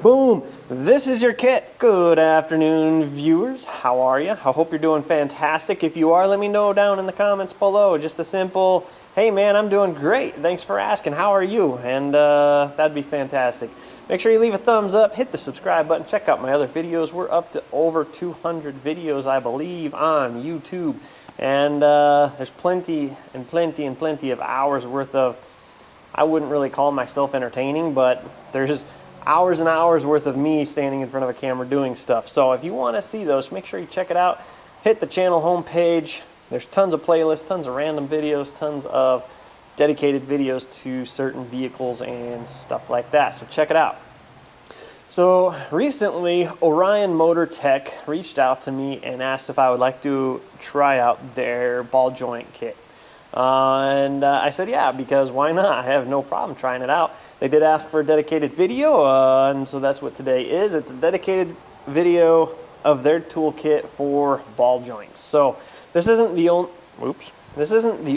Boom! This is your kit. Good afternoon, viewers. How are you? I hope you're doing fantastic. If you are, let me know down in the comments below. Just a simple, hey man, I'm doing great. Thanks for asking. How are you? And that'd be fantastic. Make sure you leave a thumbs up, hit the subscribe button, check out my other videos. We're up to over 200 videos, I believe, on YouTube. And there's plenty of hours worth of, I wouldn't really call myself entertaining, but there's just hours and hours worth of me standing in front of a camera doing stuff. So if you want to see those, make sure you check it out. Hit the channel homepage. There's tons of playlists, tons of random videos, tons of dedicated videos to certain vehicles and stuff like that. So check it out. So recently, Orion Motor Tech reached out to me and asked if I would like to try out their ball joint kit. I said, yeah, because why not? I have no problem trying it out. They did ask for a dedicated video, and so that's what today is. It's a dedicated video of their toolkit for ball joints. So this isn't the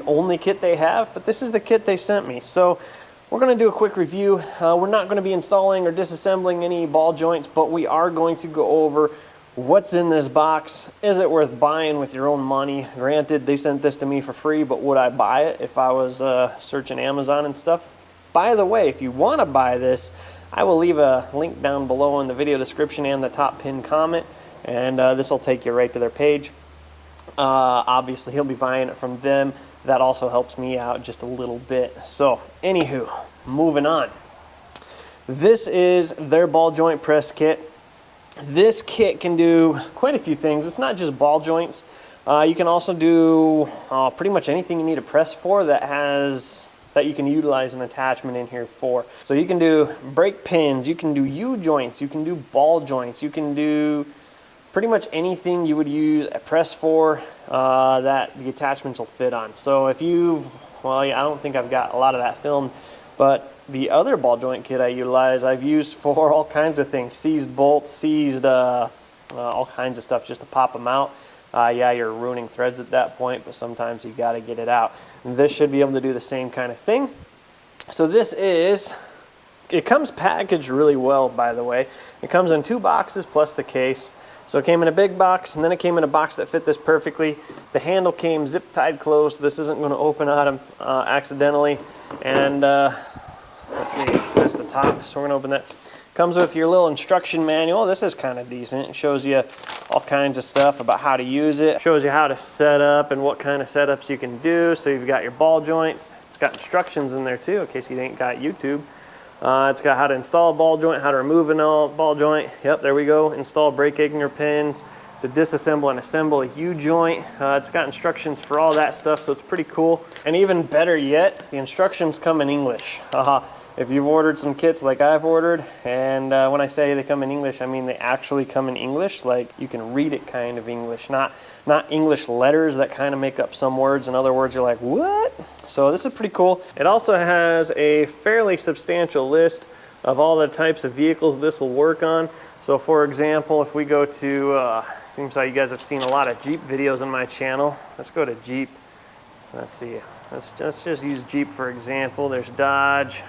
only kit they have, but this is the kit they sent me. So we're going to do a quick review. We're not going to be installing or disassembling any ball joints, but we are going to go over what's in this box. Is it worth buying with your own money? Granted, they sent this to me for free, but would I buy it if I was searching Amazon and stuff? By the way, if you want to buy this, I will leave a link down below in the video description and the top pinned comment, and this will take you right to their page. Obviously, he'll be buying it from them. That also helps me out just a little bit. So, anywho, moving on. This is their ball joint press kit. This kit can do quite a few things. It's not just ball joints. You can also do pretty much anything you need a press for that you can utilize an attachment in here for. So you can do brake pins, you can do U-joints, you can do ball joints, you can do pretty much anything you would use a press for that the attachments will fit on. So if I don't think I've got a lot of that filmed, but the other ball joint kit I utilize, I've used for all kinds of things. Seized bolts, seized all kinds of stuff just to pop them out. Yeah, you're ruining threads at that point, but sometimes you got to get it out. And this should be able to do the same kind of thing. So it comes packaged really well, by the way. It comes in 2 boxes plus the case. So it came in a big box, and then it came in a box that fit this perfectly. The handle came zip tied closed, so this isn't going to open out accidentally. And let's see, that's the top, so we're going to open that. Comes with your little instruction manual. This is kind of decent. It shows you all kinds of stuff about how to use it. It shows you how to set up and what kind of setups you can do. So you've got your ball joints. It's got instructions in there too, in case you ain't got YouTube. It's got how to install a ball joint, how to remove a ball joint. Yep, there we go. Install brake anchor pins, to disassemble and assemble a U-joint. It's got instructions for all that stuff, so it's pretty cool. And even better yet, the instructions come in English. If you've ordered some kits like I've ordered, and when I say they come in English, I mean they actually come in English, like you can read it kind of English, not English letters that kind of make up some words, and other words you're like, what? So this is pretty cool. It also has a fairly substantial list of all the types of vehicles this will work on. So for example, if we go to, seems like you guys have seen a lot of Jeep videos on my channel. Let's go to Jeep. Let's see, let's just use Jeep for example. There's Dodge,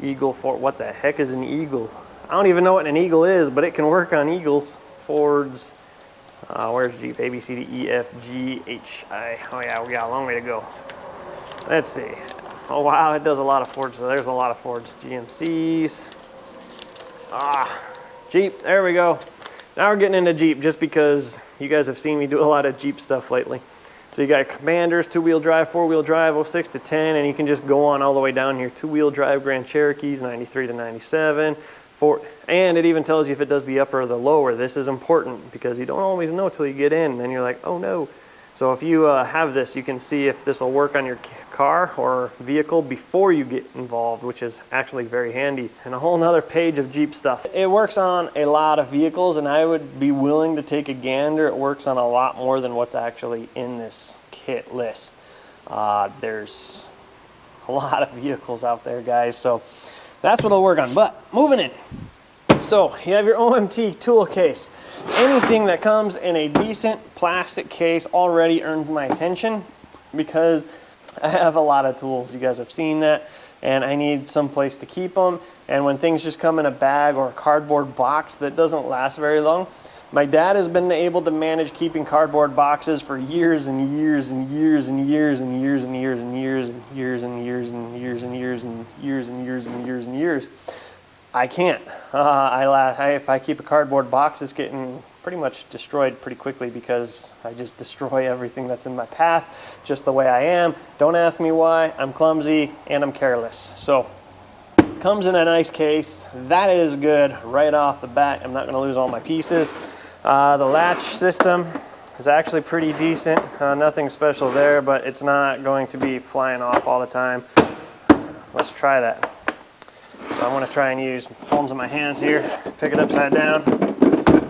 Eagle, Ford. What the heck is an Eagle? I don't even know what an Eagle is, but it can work on Eagles. Fords. Where's Jeep? A, B, C, D, E, F, G, H, I. Oh yeah, we got a long way to go. Let's see. Oh wow, it does a lot of Fords. So there's a lot of Fords. GMCs. Jeep. There we go. Now we're getting into Jeep just because you guys have seen me do a lot of Jeep stuff lately. So you got Commanders, 2-wheel drive, 4-wheel drive, 06 to 10, and you can just go on all the way down here. 2-wheel drive Grand Cherokees, 93 to 97. And it even tells you if it does the upper or the lower. This is important because you don't always know till you get in, and then you're like, oh no. So if you have this, you can see if this will work on your car or vehicle before you get involved, which is actually very handy. And a whole nother page of Jeep stuff. It works on a lot of vehicles, and I would be willing to take a gander. It works on a lot more than what's actually in this kit list. There's a lot of vehicles out there, guys, so that's what it'll work on. But moving in. So you have your OMT tool case. Anything that comes in a decent plastic case already earned my attention because I have a lot of tools. You guys have seen that. and I need some place to keep them. And when things just come in a bag or a cardboard box that doesn't last very long, my dad has been able to manage keeping cardboard boxes for years and years and years and years and years and years and years and years and years and years and years and years and years and years and years. I can't. If I keep a cardboard box, it's getting pretty much destroyed pretty quickly because I just destroy everything that's in my path just the way I am. Don't ask me why. I'm clumsy and I'm careless. So comes in a nice case. That is good right off the bat. I'm not going to lose all my pieces. The latch system is actually pretty decent. Nothing special there, but it's not going to be flying off all the time. Let's try that. So I want to try and use palms of my hands here, pick it upside down.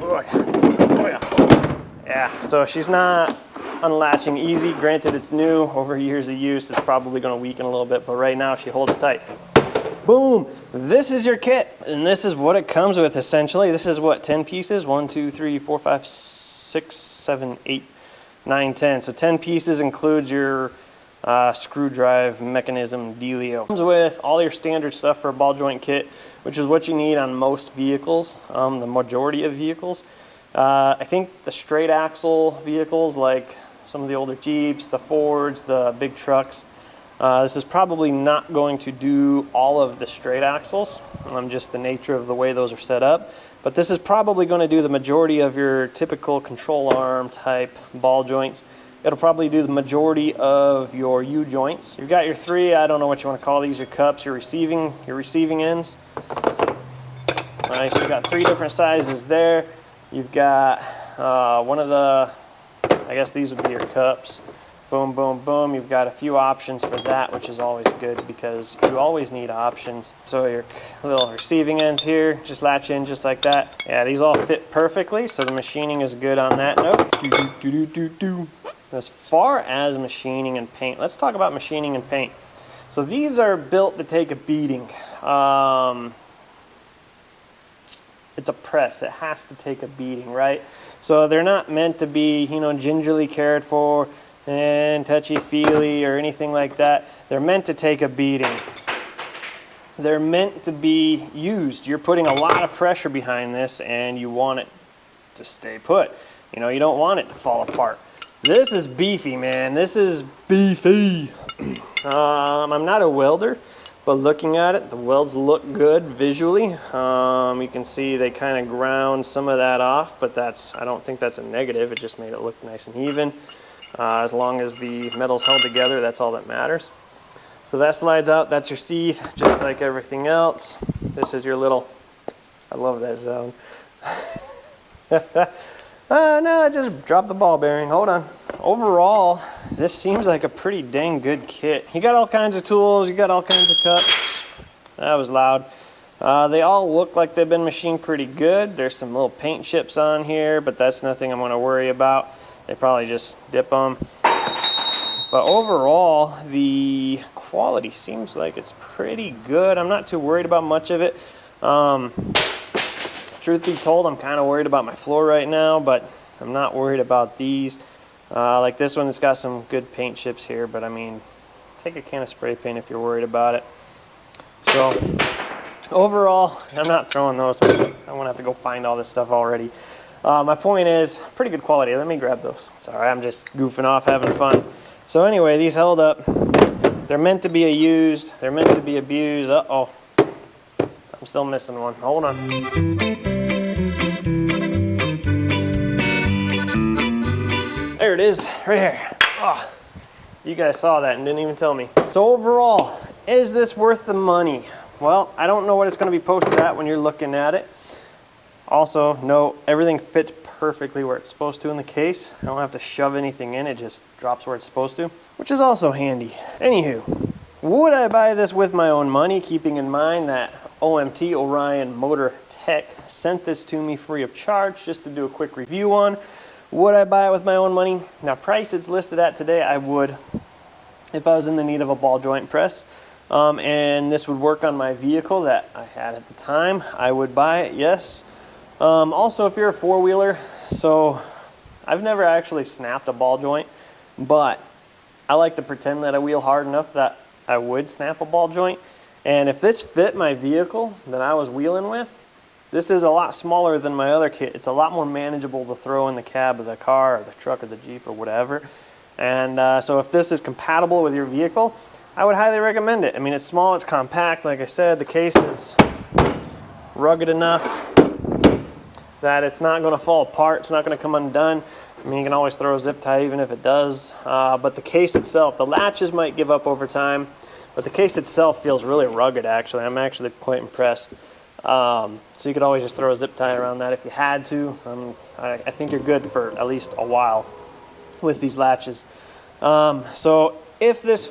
Oh yeah. Yeah, so she's not unlatching easy. Granted, it's new. Over years of use, it's probably going to weaken a little bit, but right now she holds tight. Boom! This is your kit, and this is what it comes with essentially. This is what, 10 pieces? 1, 2, 3, 4, 5, 6, 7, 8, 9, 10. So 10 pieces includes your screw drive mechanism dealio. Comes with all your standard stuff for a ball joint kit, which is what you need on most vehicles, the majority of vehicles. I think the straight axle vehicles, like some of the older Jeeps, the Fords, the big trucks, this is probably not going to do all of the straight axles, just the nature of the way those are set up. But this is probably going to do the majority of your typical control arm type ball joints. It'll probably do the majority of your U-joints. You've got your three, I don't know what you want to call these, your cups, your receiving ends. All right, so you've got 3 different sizes there. You've got one of the, I guess these would be your cups. Boom, boom, boom. You've got a few options for that, which is always good because you always need options. So your little receiving ends here, just latch in just like that. Yeah, these all fit perfectly, so the machining is good on that note. As far as machining and paint, let's talk about machining and paint. So these are built to take a beating. It's a press, it has to take a beating, right? So they're not meant to be, gingerly cared for and touchy-feely or anything like that. They're meant to take a beating. They're meant to be used. You're putting a lot of pressure behind this and you want it to stay put. You don't want it to fall apart. This is beefy, man. This is beefy. I'm not a welder, but looking at it, the welds look good visually. You can see they kind of ground some of that off, but I don't think that's a negative. It just made it look nice and even. As long as the metal's held together, that's all that matters. So that slides out. That's your sheath, just like everything else. This is your little, I love that sound. No, I just dropped the ball bearing. Hold on. Overall, this seems like a pretty dang good kit. You got all kinds of tools. You got all kinds of cups. That was loud. They all look like they've been machined pretty good. There's some little paint chips on here, but that's nothing I'm going to worry about. They probably just dip them. But overall, the quality seems like it's pretty good. I'm not too worried about much of it. Truth be told, I'm kind of worried about my floor right now, but I'm not worried about these. Like this one, it's got some good paint chips here, but I mean, take a can of spray paint if you're worried about it. So overall, I'm not throwing those. I won't have to go find all this stuff already. My point is, pretty good quality. Let me grab those. Sorry, I'm just goofing off, having fun. So anyway, these held up. They're meant to be used. They're meant to be abused. Uh-oh. I'm still missing one. Hold on. There it is, right here. Oh, you guys saw that and didn't even tell me. So overall, is this worth the money? Well, I don't know what it's going to be posted at when you're looking at it. Also, note, everything fits perfectly where it's supposed to in the case. I don't have to shove anything in, it just drops where it's supposed to, which is also handy. Anywho, would I buy this with my own money, keeping in mind that OMT, Orion Motor Tech, sent this to me free of charge just to do a quick review on? Would I buy it with my own money? Now, price it's listed at today, I would, if I was in the need of a ball joint press. And this would work on my vehicle that I had at the time, I would buy it, yes. Also, if you're a four-wheeler, so I've never actually snapped a ball joint, but I like to pretend that I wheel hard enough that I would snap a ball joint. And if this fit my vehicle that I was wheeling with, this is a lot smaller than my other kit. It's a lot more manageable to throw in the cab of the car or the truck or the Jeep or whatever. And so if this is compatible with your vehicle, I would highly recommend it. I mean, it's small, it's compact. Like I said, the case is rugged enough that it's not going to fall apart. It's not going to come undone. I mean, you can always throw a zip tie even if it does. But the case itself, the latches might give up over time, but the case itself feels really rugged, actually. I'm actually quite impressed. So you could always just throw a zip tie around that if you had to. I think you're good for at least a while with these latches. So if this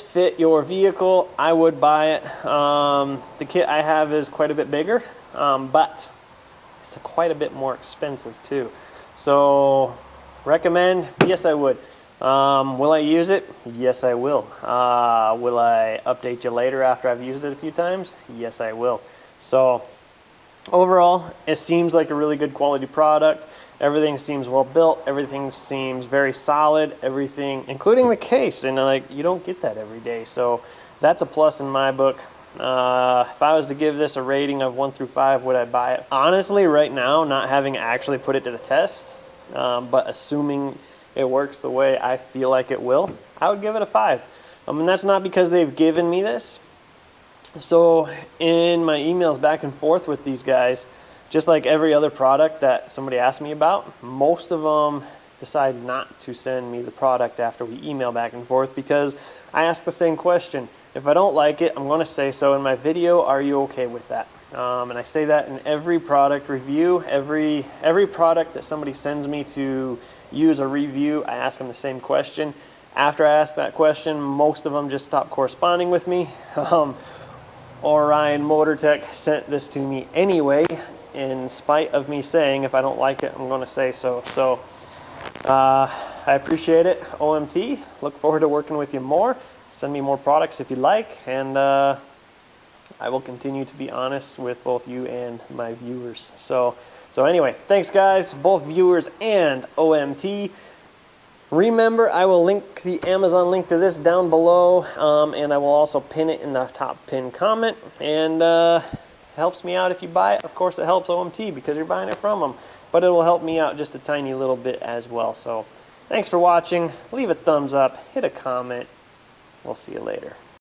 fit your vehicle, I would buy it. The kit I have is quite a bit bigger, but it's quite a bit more expensive too. So recommend? Yes, I would. Will I use it? Yes, I will. Will I update you later after I've used it a few times? Yes, I will. So overall, it seems like a really good quality product. Everything seems well built. Everything seems very solid. Everything, including the case, and like you don't get that every day. So that's a plus in my book. If I was to give this a rating of 1 through 5, would I buy it? Honestly, right now, not having actually put it to the test, but assuming it works the way I feel like it will, I would give it a 5. And that's not because they've given me this. So in my emails back and forth with these guys, just like every other product that somebody asked me about, most of them decide not to send me the product after we email back and forth because I ask the same question. If I don't like it, I'm going to say so in my video. Are you okay with that? And I say that in every product review. Every product that somebody sends me to use or review, I ask them the same question. After I ask that question, most of them just stop corresponding with me. Orion Motor Tech sent this to me anyway, in spite of me saying if I don't like it, I'm going to say so. So I appreciate it, OMT. Look forward to working with you more. Send me more products if you like, and I will continue to be honest with both you and my viewers. So anyway, thanks guys, both viewers and OMT. Remember, I will link the Amazon link to this down below, and I will also pin it in the top pinned comment. And it helps me out if you buy it. Of course, it helps OMT because you're buying it from them, but it will help me out just a tiny little bit as well. So thanks for watching. Leave a thumbs up, hit a comment. We'll see you later.